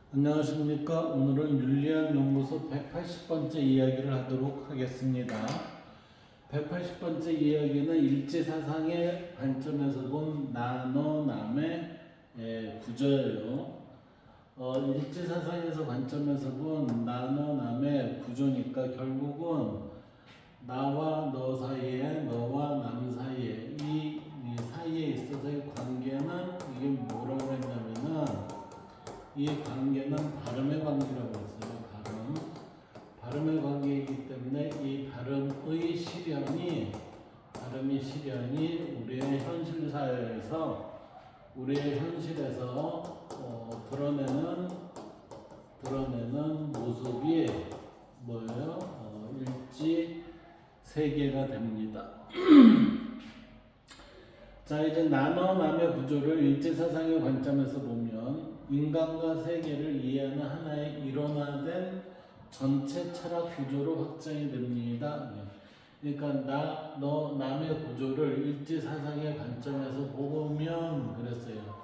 안녕하십니까. 오늘은 윤리학 연구소 180번째 이야기를 하도록 하겠습니다. 180번째 이야기는 일제사상의 관점에서 본 나눠남의 구조예요. 일제사상에서 관점에서 본 나눠남의 구조니까 결국은 나와 너 사이에, 너와 남 사이에, 이 사이에 있어서의 관계는 이게 뭐라고 했냐면은 이 관계는 발음의 관계라고 했어요. 발음의 관계이기 때문에 이 발음이 실현이 우리의 현실 사회에서 우리의 현실에서 드러내는 모습이 뭐예요? 일지 세계가 됩니다. 자, 이제 나눠남의 구조를 일제사상의 관점에서 보면 인간과 세계를 이해하는 하나의 일원화된 전체 철학 구조로 확장이 됩니다. 그러니까 너, 남의 구조를 일제사상의 관점에서 보면 그랬어요.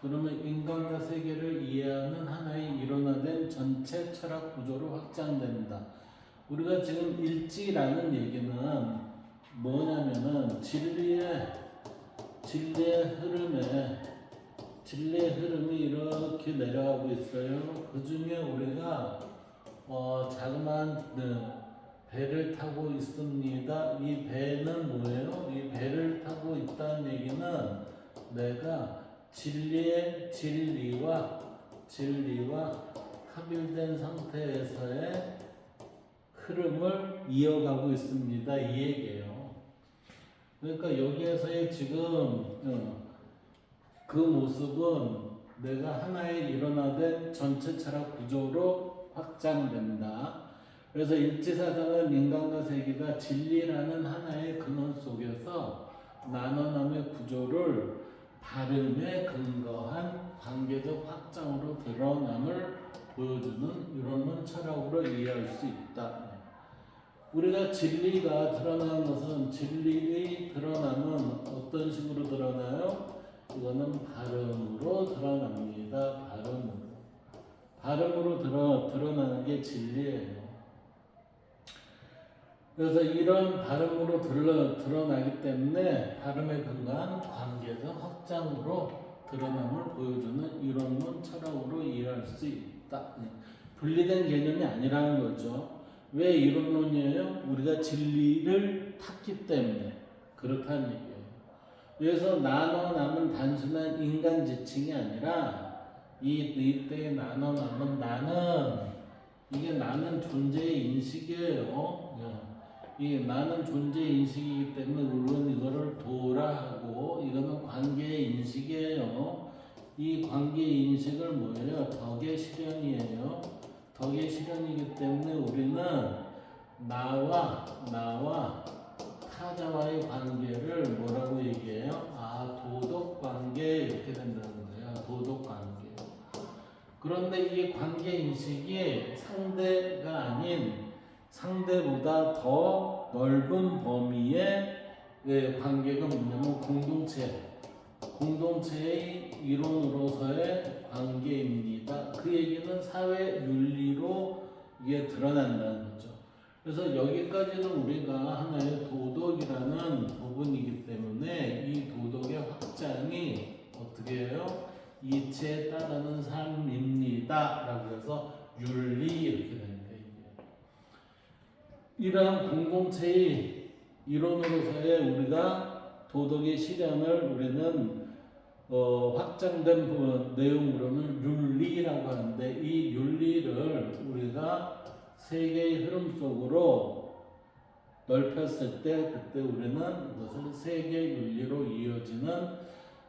그러면 인간과 세계를 이해하는 하나의 일원화된 전체 철학 구조로 확장됩니다. 우리가 지금 일지라는 얘기는 뭐냐면은 진리의 흐름이 이렇게 내려가고 있어요. 그 중에 우리가 자그마한 배를 타고 있습니다. 이 배는 뭐예요? 이 배를 타고 있다는 얘기는 내가 진리와 합일된 상태에서의 흐름을 이어가고 있습니다. 이 얘기예요. 그러니까 여기에서의 지금 그 모습은 내가 하나의 일원화된 전체 철학 구조로 확장된다. 그래서 일제사상은 인간과 세계가 진리라는 하나의 근원 속에서 나눠남의 구조를 발음에 근거한 관계적 확장으로 드러남을 보여주는 이런 철학으로 이해할 수 있다. 우리가 진리가 드러나는 것은 진리의 드러남은 어떤 식으로 드러나요? 이거는 발음으로 드러납니다. 발음으로 드러나는 게 진리예요. 그래서 이런 발음으로 드러나기 때문에 발음에 근거한 관계적 확장으로 드러남을 보여주는 이론론 철학으로 이해할 수 있다. 분리된 개념이 아니라는 거죠. 왜 이론론이에요? 우리가 진리를 탔기 때문에 그렇다는 얘기예요. 그래서 나눠남은 단순한 인간 지칭이 아니라 이때의 나눠남은 나는 존재의 인식이에요. 이 나는 존재의 인식이기 때문에 물론 이거를 도라 하고 이거는 관계의 인식이에요. 이 관계의 인식을 뭐예요? 덕의 실현이에요. 덕의 실현이기 때문에 우리는 나와 타자와의 관계를 뭐라고 얘기해요? 도덕 관계 이렇게 된다는 거예요. 도덕 관계. 그런데 이 관계 인식이 상대가 아닌 상대보다 더 넓은 범위의 관계가 뭐냐면 공동체의 이론으로서의 관계입니다. 그 얘기는 사회 윤리로 이게 드러난다는 거죠. 그래서 여기까지는 우리가 하나의 도덕이라는 부분이기 때문에 이 도덕의 확장이 어떻게 해요? 이치에 따르는 삶입니다. 라고 해서 윤리 이렇게 됩니다. 이러한 공동체의 이론으로서의 우리가 도덕의 실현을 우리는 확장된 내용으로는 윤리라고 하는데 이 윤리를 우리가 세계의 흐름 속으로 넓혔을 때 그때 우리는 이것을 세계 윤리로 이어지는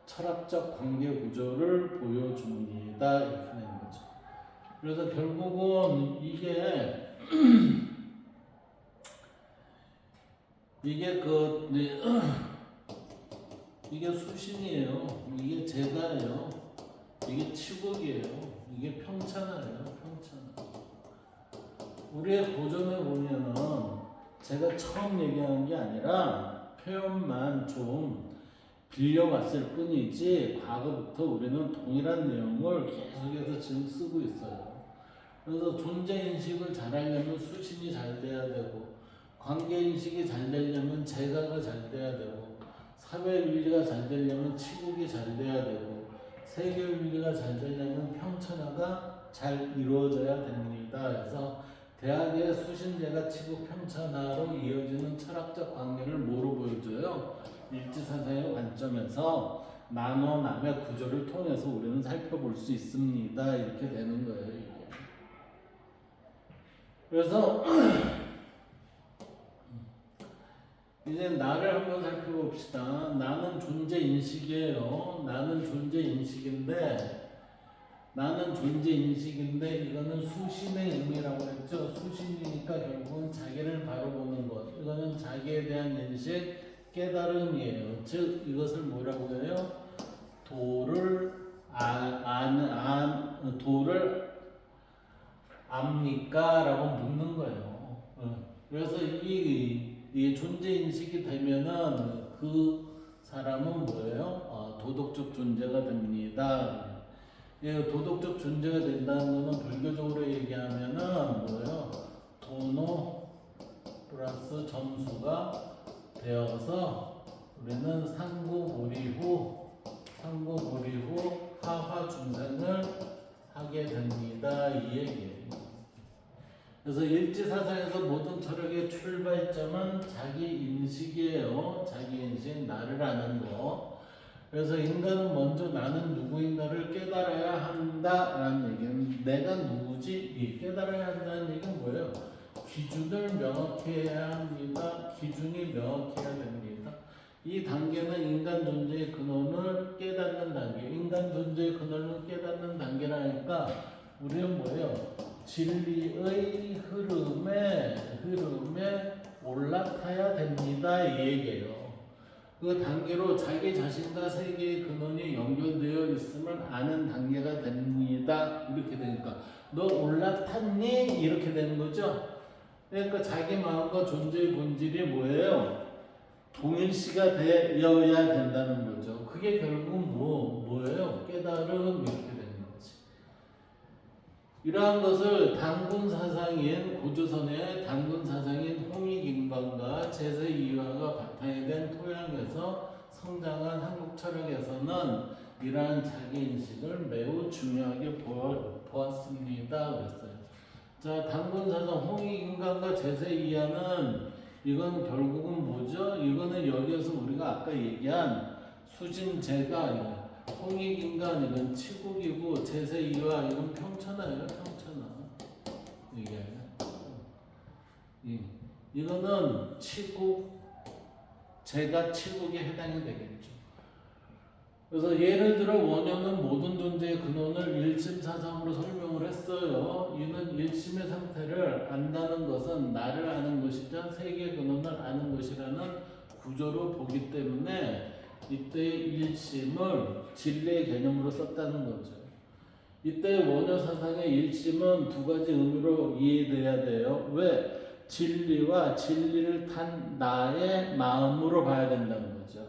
철학적 관계 구조를 보여줍니다. 이렇게 되는 거죠. 그래서 결국은 이게 수신이에요. 이게 제가예요. 이게 치국이에요. 이게 평천하예요. 우리의 고전에 보면은 제가 처음 얘기하는 게 아니라 표현만 좀 빌려왔을 뿐이지 과거부터 우리는 동일한 내용을 계속해서 지금 쓰고 있어요. 그래서 존재인식을 잘하려면 수신이 잘 돼야 되고 관계인식이 잘 되려면 제가가 잘 돼야 되고 사회윤리가 잘 되려면 치국이 잘 돼야 되고 세계윤리가 잘 되려면 평천화가 잘 이루어져야 됩니다. 그래서 대학의 수신제가 치국 평천화로 이어지는 철학적 관계를 뭐로 보여줘요? 일지사상의 관점에서 나눠남의 구조를 통해서 우리는 살펴볼 수 있습니다. 이렇게 되는 거예요. 이게. 그래서 이제 나를 한번 살펴봅시다. 나는 존재 인식이에요. 나는 존재 인식인데 이거는 수신의 의미라고 했죠. 수신이니까 결국은 자기를 바로 보는 것. 이거는 자기에 대한 인식, 깨달음이에요. 즉 이것을 뭐라고 해요? 도를 도를 압니까? 라고 묻는 거예요. 그래서 이 존재 인식이 되면은 그 사람은 뭐예요? 도덕적 존재가 됩니다. 예, 도덕적 존재가 된다는 것은 불교적으로 얘기하면은 뭐예요? 도노 플러스 점수가 되어서 우리는 상구보리 후 하화 중생을 하게 됩니다. 이 얘기예요. 그래서 일지사상에서 모든 철학의 출발점은 자기 인식이에요. 자기 인식, 나를 아는 거. 그래서 인간은 먼저 나는 누구인가를 깨달아야 한다라는 얘기는 내가 누구지? 이 깨달아야 한다는 얘기는 뭐예요? 기준을 명확히 해야 합니다. 기준이 명확해야 됩니다. 이 단계는 인간 존재의 근원을 깨닫는 단계. 인간 존재의 근원을 깨닫는 단계라니까 우리는 뭐예요? 진리의 흐름에 올라타야 됩니다. 이 얘기예요. 그 단계로 자기 자신과 세계의 근원이 연결되어 있음을 아는 단계가 됩니다. 이렇게 되니까 너 올라탔니? 이렇게 되는 거죠. 그러니까 자기 마음과 존재의 본질이 뭐예요? 동일시가 되어야 된다는 거죠. 그게 결국은 뭐예요? 깨달음 이렇게 되는 거지. 이러한 것을 단군 사상인 고조선의 단군 사상인 홍익인간과 제세이화가 바탕이 된 토양에서 성장한 한국 철학에서는 이러한 자기인식을 매우 중요하게 보았습니다. 그랬어요. 자, 단군 사상 홍익인간과 제세이화는 이건 결국은 뭐죠? 이거는 여기에서 우리가 아까 얘기한 수진제가 홍익인간 이건 치국이고 제세이화 이건 평천화예요. 평천화. 이게 이거는 치국 제가 치국에 해당이 되겠죠. 그래서 예를 들어 원효는 모든 존재의 근원을 일심사상으로 설명을 했어요. 이는 일심의 상태를 안다는 것은 나를 아는 것이자 세계의 근원을 아는 것이라는 구조로 보기 때문에 이때 일심을 진리의 개념으로 썼다는 거죠. 이때 원효 사상의 일심은 두 가지 의미로 이해돼야 돼요. 왜? 진리와 진리를 탄 나의 마음으로 봐야 된다는 거죠.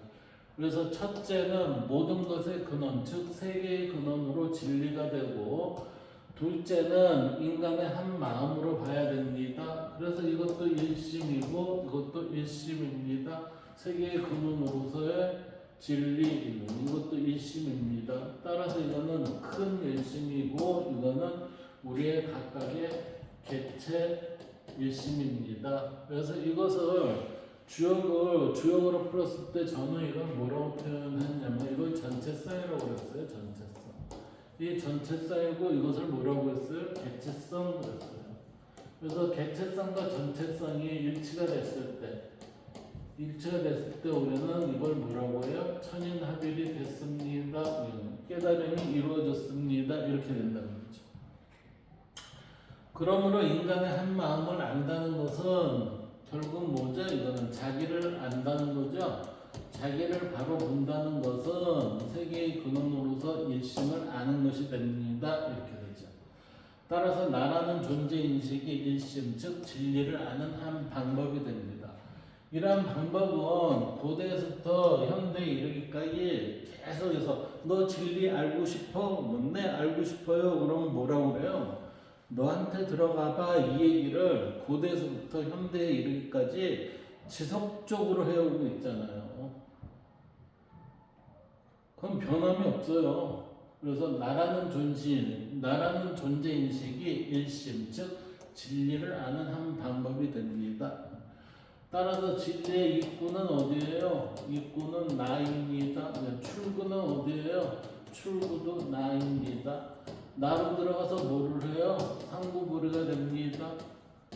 그래서 첫째는 모든 것의 근원, 즉 세계의 근원으로 진리가 되고 둘째는 인간의 한 마음으로 봐야 됩니다. 그래서 이것도 일심이고 이것도 일심입니다. 세계의 근원으로서의 진리, 이것도 일심입니다. 따라서 이거는 큰 일심이고 이거는 우리의 각각의 개체 일심입니다. 그래서 이것을 주역으로 풀었을 때 저는 이걸 뭐라고 표현했냐면 이걸 전체성이라고 그랬어요. 전체성. 이 전체성이고 이것을 뭐라고 했어요? 개체성 그랬어요. 그래서 개체성과 전체성이 일치가 됐을 때 우리는 이걸 뭐라고 해요? 천인합일이 됐습니다. 깨달음이 이루어졌습니다. 이렇게 된다는 거죠. 그러므로 인간의 한 마음을 안다는 것은 결국 뭐죠? 이거는 자기를 안다는 거죠. 자기를 바로 본다는 것은 세계의 근원으로서 일심을 아는 것이 됩니다. 이렇게 되죠. 따라서 나라는 존재 인식이 일심, 즉 진리를 아는 한 방법이 됩니다. 이러한 방법은 고대에서부터 현대에 이르기까지 계속해서 너 진리 알고 싶어? 네 알고 싶어요. 그러면 뭐라고 그래요? 너한테 들어가봐. 이 얘기를 고대에서부터 현대에 이르기까지 지속적으로 해오고 있잖아요. 그럼 변함이 없어요. 그래서 나라는 존재 인식이 일심, 즉 진리를 아는 한 방법이 됩니다. 따라서 진리의 입구는 어디예요? 입구는 나입니다. 출구는 어디예요? 출구도 나입니다. 나로 들어가서 뭐를 해요? 상구보리가 됩니다.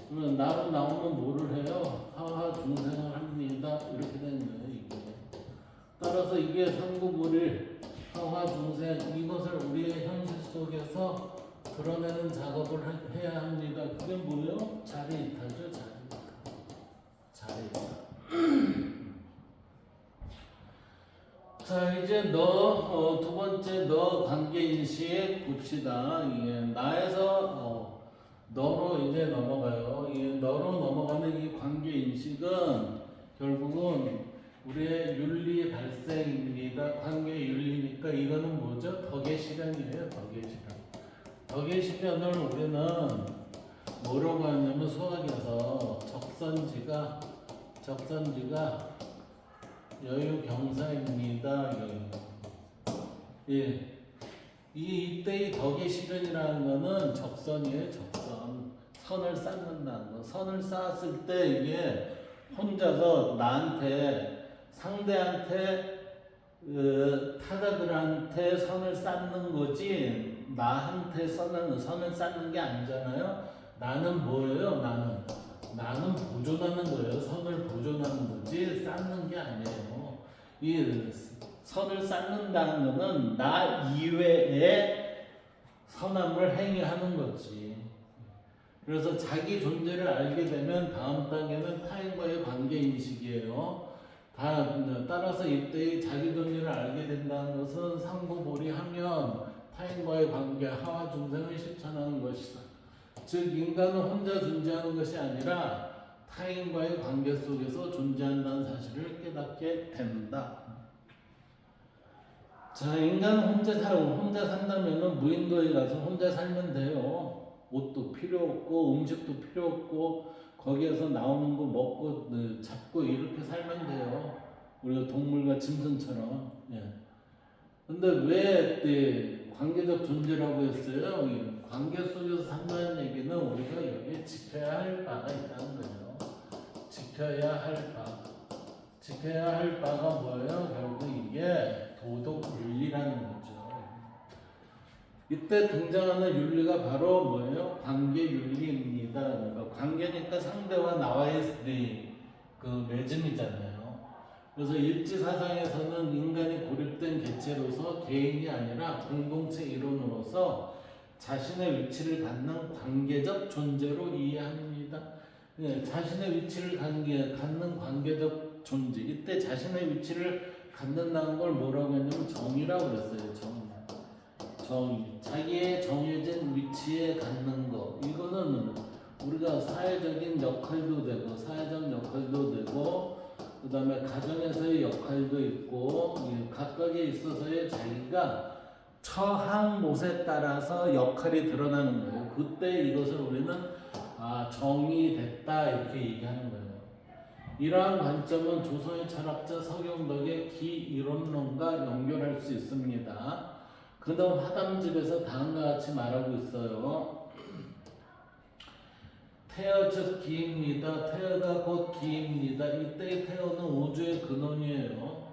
그러면 나로 나오면 뭐를 해요? 하하 중생을 합니다. 이렇게 되는 거예요. 이게. 따라서 이게 상구보리, 하하 중생 이것을 우리의 현실 속에서 드러내는 작업을 해야 합니다. 그게 뭐예요? 자리이탈죠. 자리이탈. 자 이제 두 번째 너 관계인식 봅시다. 이게 나에서 너로 이제 넘어가요. 이 너로 넘어가는 이 관계인식은 결국은 우리의 윤리 발생입니다. 관계 윤리니까 이거는 뭐죠? 덕의 실현이에요. 덕의 실현. 덕의 실현을 우리는 뭐라고 하냐면 수학에서 적선지가 여유 경사입니다. 예. 이때의 덕의 실현이라는 거는 적선이에요. 적선. 선을 쌓는다는 거. 선을 쌓았을 때 이게 혼자서 상대한테 타자들한테 선을 쌓는 거지 나한테 선을 쌓는 게 아니잖아요. 나는 뭐예요? 나는 보존하는 거예요. 선을 보존하는 거지 쌓는 게 아니에요. 이 선을 쌓는다는 거는 나 이외에 선함을 행위하는 거지. 그래서 자기 존재를 알게 되면 다음 단계는 타인과의 관계 인식이에요. 따라서 이때의 자기 존재를 알게 된다는 것은 상부보리하면 타인과의 관계, 하와 중생을 실천하는 것이다. 즉 인간은 혼자 존재하는 것이 아니라 타인과의 관계 속에서 존재한다는 사실을 깨닫게 된다. 자, 인간은 혼자 산다면 무인도에 가서 혼자 살면 돼요. 옷도 필요 없고 음식도 필요 없고 거기에서 나오는 거 먹고 잡고 이렇게 살면 돼요. 우리가 동물과 짐승처럼. 예. 근데 왜 관계적 존재라고 했어요? 관계 속에서 산다는 얘기는 우리가 여기에 지켜야 할 바가 있다는 거예요. 지켜야 할 바가 뭐예요? 결국 이게 도덕 윤리라는 거죠. 이때 등장하는 윤리가 바로 뭐예요? 관계 윤리입니다. 그러니까 관계니까 상대와 나와의 맺음이잖아요. 그래서 일지사상에서는 인간이 고립된 개체로서 개인이 아니라 공동체 이론으로서 자신의 위치를 갖는 관계적 존재로 이해합니다. 자신의 위치를 갖는 관계적 존재. 이때 자신의 위치를 갖는다는 걸 뭐라고 했냐면 정의라고 그랬어요. 정의. 자기의 정해진 위치에 갖는 거. 이거는 우리가 사회적인 역할도 되고 그 다음에 가정에서의 역할도 있고 각각에 있어서의 자기가 처한 못에 따라서 역할이 드러나는 거예요. 그때 이것을 우리는 정의됐다 이렇게 얘기하는 거예요. 이러한 관점은 조선의 철학자 서경덕의 기이론론과 연결할 수 있습니다. 그다음 화담집에서 다음과 같이 말하고 있어요. 태어 즉 기입니다. 태어가 곧 기입니다. 이때의 태어는 우주의 근원이에요.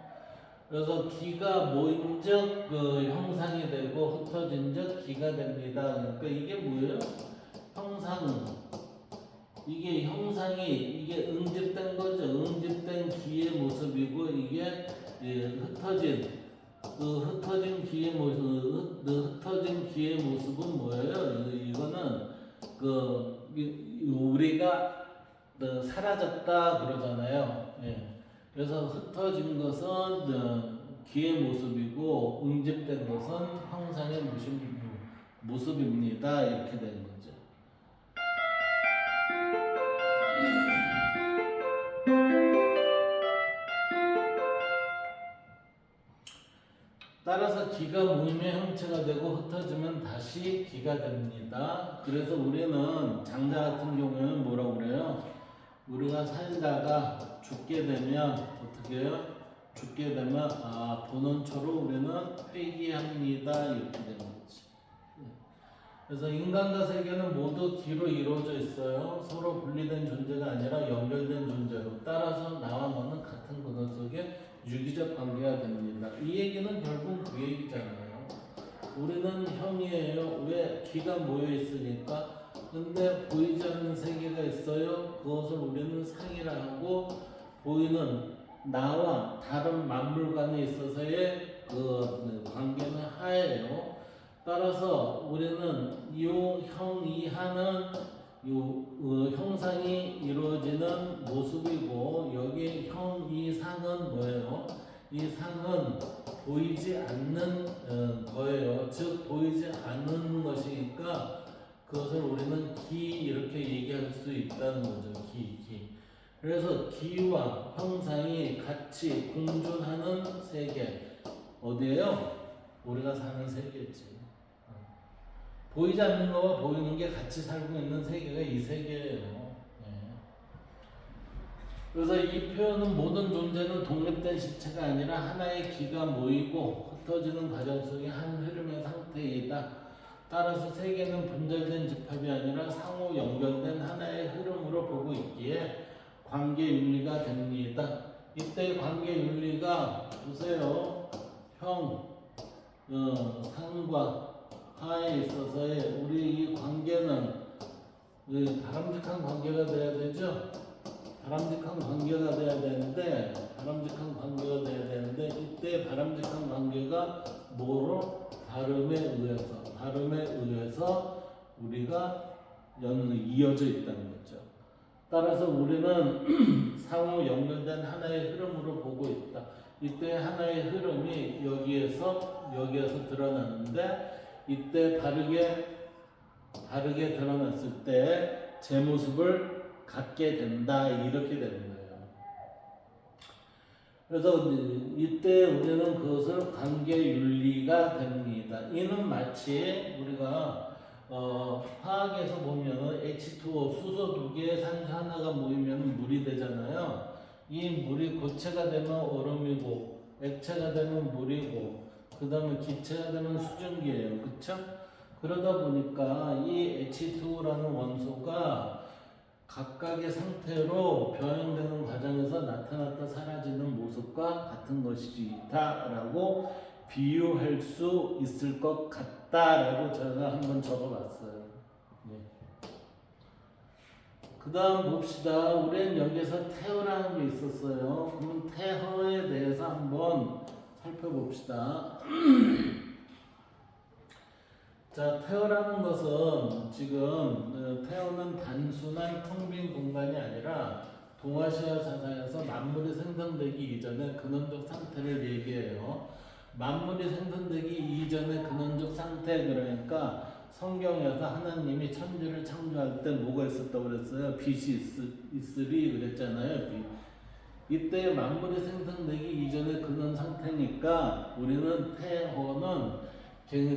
그래서 기가 모임적 형상이 되고 흩어진적 기가 됩니다. 그러니까 이게 뭐예요? 이게 응집된 거죠. 응집된 기의 모습이고 이게 흩어진 기의 모습은 뭐예요? 이거는 우리가 사라졌다 그러잖아요. 예. 그래서 흩어진 것은 기의 모습이고 응집된 것은 형상의 모습입니다. 이렇게 되는 거죠. 기가 모이면 형체가 되고 흩어지면 다시 기가 됩니다. 그래서 우리는 장자 같은 경우에는 뭐라고 그래요? 우리가 살다가 죽게 되면 어떻게 해요? 죽게 되면 본원초로 우리는 회귀합니다. 이렇게 되는 거지. 그래서 인간과 세계는 모두 기로 이루어져 있어요. 서로 분리된 존재가 아니라 연결된 존재로. 따라서 나와 너는 같은 근원 속에 유기적 관계가 됩니다. 이 얘기는 결국 그 얘기잖아요. 우리는 형이에요. 왜? 기가 모여 있으니까. 근데 보이지 않는 세계가 있어요. 그것을 우리는 상이라 하고, 보이는 나와 다른 만물 간에 있어서의 그 관계는 하예요. 따라서 우리는 이 형이하는 형상이 이루어지는 모습이고, 여기 형이상은 뭐예요? 이 상은 보이지 않는 거예요. 즉 보이지 않는 것이니까 그것을 우리는 기 이렇게 얘기할 수 있다는 거죠. 기. 그래서 기와 형상이 같이 공존하는 세계 어디예요? 우리가 사는 세계지. 보이지 않는 거와 보이는 게 같이 살고 있는 세계가 이 세계예요. 그래서 이 표현은 모든 존재는 독립된 실체가 아니라 하나의 기가 모이고 흩어지는 과정 속의 한 흐름의 상태이다. 따라서 세계는 분절된 집합이 아니라 상호 연결된 하나의 흐름으로 보고 있기에 관계윤리가 됩니다. 이때 관계윤리가 보세요. 상과 하에 있어서의 우리 이 관계는 바람직한 관계가 돼야 되죠. 바람직한 관계가 돼야 되는데 이때 바람직한 관계가 뭐로? 발음에 의해서 우리가 이어져 있다는 거죠. 따라서 우리는 상호 연결된 하나의 흐름으로 보고 있다. 이때 하나의 흐름이 여기에서 드러나는데 이때 바르게 드러났을 때 제 모습을 갖게 된다. 이렇게 되는 거예요. 그래서 이때 우리는 그것을 관계윤리가 됩니다. 이는 마치 우리가 화학에서 보면 H2O 수소 두 개의 산소 하나가 모이면 물이 되잖아요. 이 물이 고체가 되면 얼음이고 액체가 되면 물이고 그 다음에 기체가 되면 수증기예요. 그쵸? 그러다 보니까 이 H2O라는 원소가 각각의 상태로 변형되는 과정에서 나타났다 사라지는 모습과 같은 것이다라고 비유할 수 있을 것 같다라고 제가 한번 적어봤어요. 그 다음 봅시다. 우리는 여기서 태어라는 게 있었어요. 그럼 태어에 대해서 한번 살펴봅시다. 자, 태어라는 것은 지금 태어는 단순한 텅 빈 공간이 아니라 동아시아 사상에서 만물이 생성되기 이전의 근원적 상태를 얘기해요. 만물이 생성되기 이전의 근원적 상태, 그러니까 성경에서 하나님이 천지를 창조할 때 뭐가 있었다고 그랬어요? 빛이 있으리 그랬잖아요. 이때 만물이 생성되기 이전의 근원 상태니까 우리는 태어는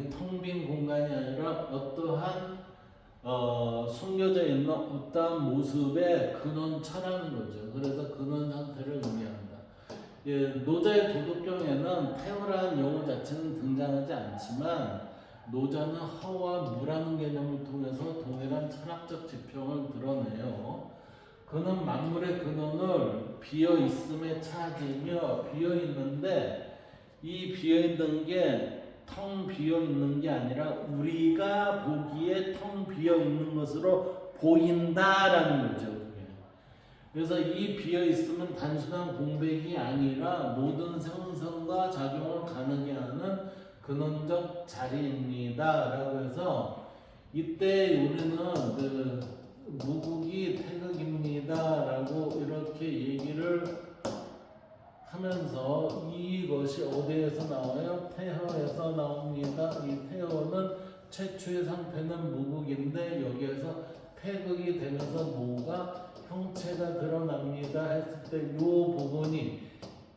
텅 빈 공간이 아니라 어떠한 숨겨져 있는 어떠한 모습의 근원처라는 거죠. 그래서 근원 상태를 의미한다. 노자의 도덕경에는 태어라는 용어 자체는 등장하지 않지만 노자는 허와 무라는 개념을 통해서 동일한 철학적 지평을 드러내요. 그는 만물의 근원을 비어있음에 찾으며 비어있는데 이 비어있는 게 텅 비어있는 게 아니라 우리가 보기에 텅 비어있는 것으로 보인다라는 거죠. 그래서 이 비어있음은 단순한 공백이 아니라 모든 생성과 작용을 가능하게 하는 근원적 자리입니다. 라고 해서 이때 우리는 무국이 태극입니다. 라고 이렇게 얘기를 하면서 이것이 어디에서 나와요? 태허에서 나옵니다. 이 태허는 최초의 상태는 무국인데 여기에서 태극이 되면서 뭐가 형체가 드러납니다 했을 때 이 부분이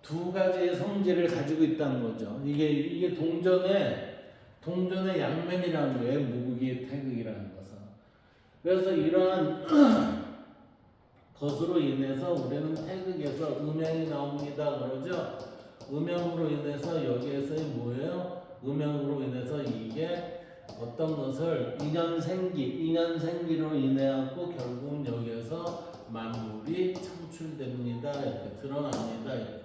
두 가지의 성질을 가지고 있다는 거죠. 이게 동전의 양면이라는 거예요. 무극이 태극이라는 것은. 그래서 이러한 것으로 인해서 우리는 태극에서 음양이 나옵니다. 그러죠. 음양으로 인해서 여기에서 뭐예요? 음양으로 인해서 이게 어떤 것을 인연생기로 인해갖고 결국은 여기에서 만물이 창출됩니다. 이렇게 드러납니다. 이렇게.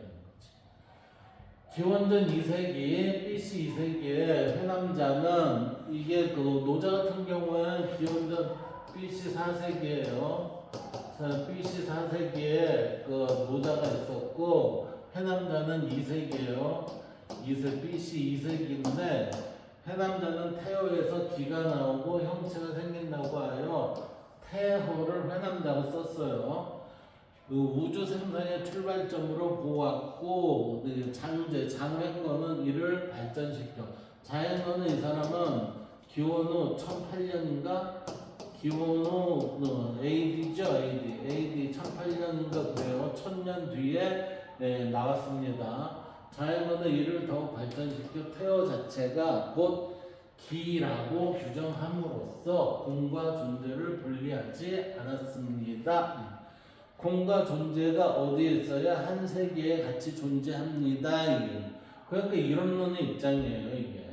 기원전 2세기, BC 2세기에 회남자는 이게 그 노자 같은 경우에는 기원전 BC 4세기예요. BC 4세기에 그 노자가 있었고 회남자는 2세기예요. BC 2세기인데 회남자는 태호에서 기가 나오고 형체가 생긴다고 하여 태호를 회남자가 썼어요. 그 우주 생성의 출발점으로 보았고 장행거는 이를 발전시켜. 장행거는 이 사람은 기원후 1008년인가 기원후 AD죠. AD 1008년인가 그래요. 1000년 뒤에 나왔습니다. 장행거는 이를 더욱 발전시켜 태어 자체가 곧 기라고 규정함으로써 공과 존재를 분리하지 않았습니다. 공과 존재가 어디에 있어야 한 세계에 같이 존재합니다. 그러니까 이론론의 입장이에요, 이게.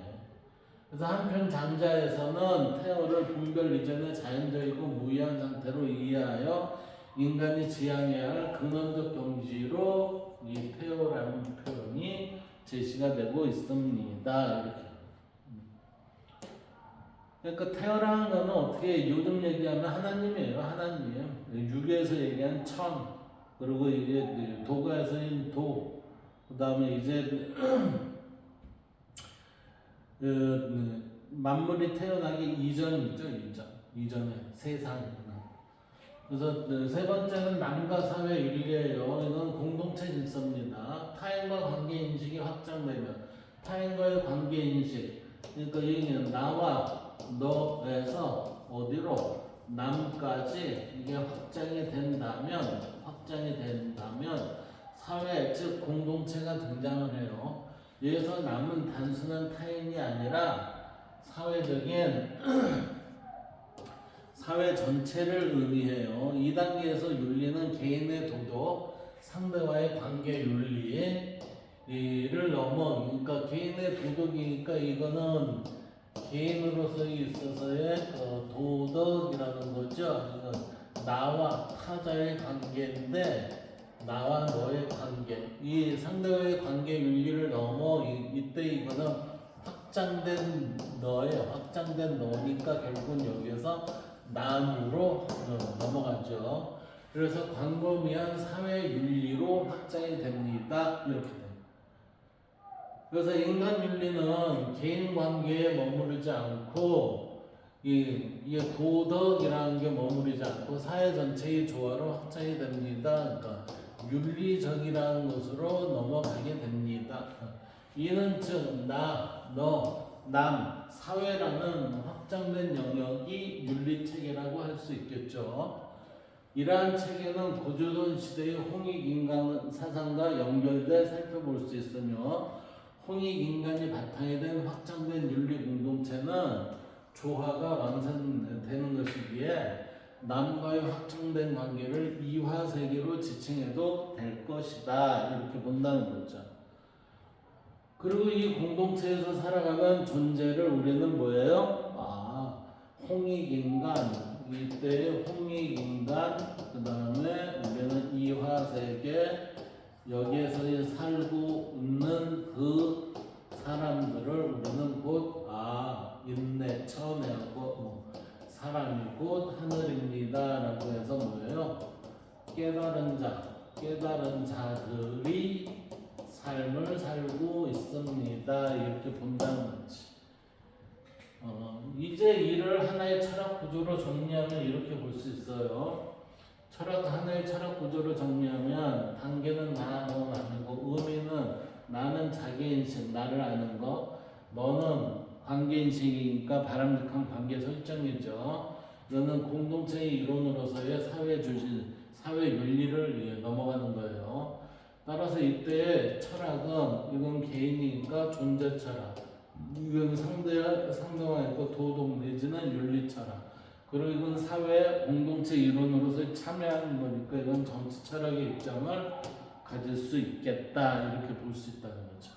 그래서 한편 장자에서는 태어를 분별 이전의 자연적이고 무의한 상태로 이해하여 인간이 지향해야 할 근원적 경지로 이 태어라는 표현이 제시가 되고 있습니다. 이렇게. 그러니까 태어라는 거는 어떻게 요즘 얘기하면 하나님이에요. 하나님. 유교에서 얘기한 천, 그리고 이제 도가에서는 도, 그 다음에 이제 만물이 태어나기 이전이죠. 이전에 세상. 그래서 세 번째는 남과 사회 윤리예요. 이건 공동체 질서입니다. 타인과 관계 인식이 확장되면 타인과의 관계 인식, 그러니까 여기는 나와 너에서 어디로 남까지 이게 확장이 된다면 사회 즉 공동체가 등장을 해요. 여기서 남은 단순한 타인이 아니라 사회적인 사회 전체를 의미해요. 이 단계에서 윤리는 개인의 도덕, 상대와의 관계 윤리를 넘어, 그러니까 개인의 도덕이니까 이거는 개인으로서 있어서의 도덕이라는 거죠. 이건 나와 타자의 관계인데 나와 너의 관계, 이 상대와의 관계 윤리를 넘어 이때 이거는 확장된 너니까 결국은 여기에서 남으로 넘어가죠. 그래서 광범위한 사회 윤리로 확장이 됩니다. 이렇게 돼요. 그래서 인간 윤리는 개인 관계에 머무르지 않고 이게 도덕이라는 게 머무르지 않고 사회 전체의 조화로 확장이 됩니다. 그러니까 윤리적이라는 것으로 넘어가게 됩니다. 이는 즉 나, 너, 남, 사회라는 확장된 영역이 윤리체계라고 할 수 있겠죠. 이러한 체계는 고조선 시대의 홍익인간 사상과 연결돼 살펴볼 수 있으며 홍익인간이 바탕이 된 확장된 윤리 공동체는 조화가 완성되는 것이기에 남과의 확장된 관계를 이화세계로 지칭해도 될 것이다. 이렇게 본다는 거죠. 그리고 이 공동체에서 살아가는 존재를 우리는 뭐예요? 홍익인간, 이때의 홍익인간, 그 다음에 우리는 이화세계, 여기에서 살고 있는 그 사람들을 우리는 곧 인내, 처음에하고 사람이 곧 하늘입니다 라고 해서 뭐예요? 깨달은 자들이 삶을 살고 있습니다. 이렇게 본다는 거지. 이제 이를 하나의 철학 구조로 정리하면 이렇게 볼 수 있어요. 하나의 철학 구조로 정리하면 단계는 나, 너, 나는 거, 의미는 나는 자기인식, 나를 아는 거, 너는 관계인식이니까 바람직한 관계 설정이죠. 너는 공동체의 이론으로서의 사회 윤리를 넘어가는 거예요. 따라서 이때 철학은 이건 개인이니까 존재 철학, 이건 상대방이니까 도덕 내지는 윤리 철학, 그리고 이건 사회 공동체 이론으로서 참여하는 거니까 이건 정치 철학의 입장을 가질 수 있겠다 이렇게 볼 수 있다는 거죠.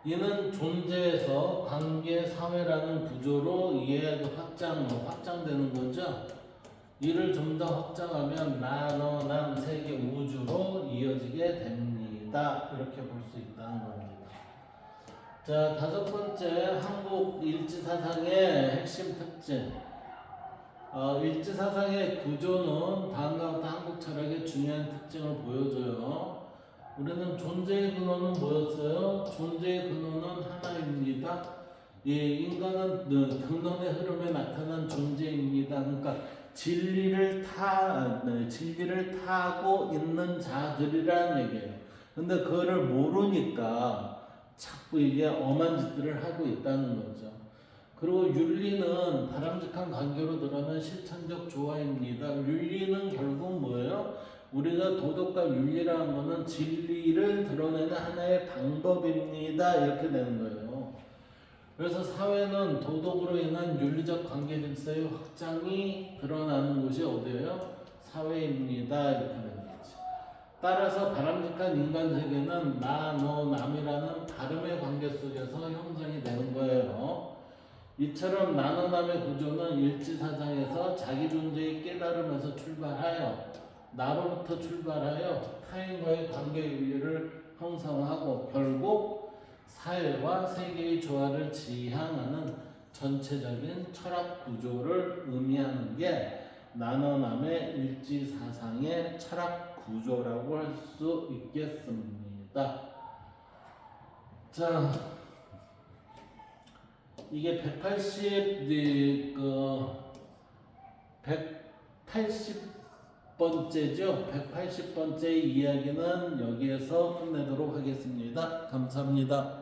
이는 존재에서 관계 사회라는 구조로 이해가 확장되는 거죠. 이를 좀 더 확장하면 나, 너, 남, 세계, 우주로 이어지게 됩니다. 이렇게 볼 수 있다는 겁니다. 자, 다섯 번째 한국 일지사상의 핵심 특징. 일지사상의 구조는 다음과 같은 한국 철학의 중요한 특징을 보여줘요. 우리는 존재의 근원은 뭐였어요? 존재의 근원은 하나입니다. 예, 인간은 근원의 흐름에 나타난 존재입니다. 그러니까 진리를 타고 있는 자들이라는 얘기예요. 근데 그거를 모르니까 자꾸 이게 엄한 짓들을 하고 있다는 거죠. 그리고 윤리는 바람직한 관계로 드러난 실천적 조화입니다. 윤리는 결국 뭐예요? 우리가 도덕과 윤리라는 것은 진리를 드러내는 하나의 방법입니다. 이렇게 되는 거예요. 그래서 사회는 도덕으로 인한 윤리적 관계 질서의 확장이 드러나는 곳이 어디예요? 사회입니다. 이렇게 되는 거지. 따라서 바람직한 인간 세계는 나, 너, 남이라는 다름의 관계 속에서 형성이 되는 거예요. 이처럼 나눠 남의 구조는 일지사상에서 자기 존재의 깨달음에서 출발하여 나로부터 출발하여 타인과의 관계 윤리를 형성하고 결국 사회와 세계의 조화를 지향하는 전체적인 철학 구조를 의미하는 게 나눠 남의 일지사상의 철학 구조라고 할 수 있겠습니다. 자, 이게 180번째죠. 180번째 이야기는 여기에서 끝내도록 하겠습니다. 감사합니다.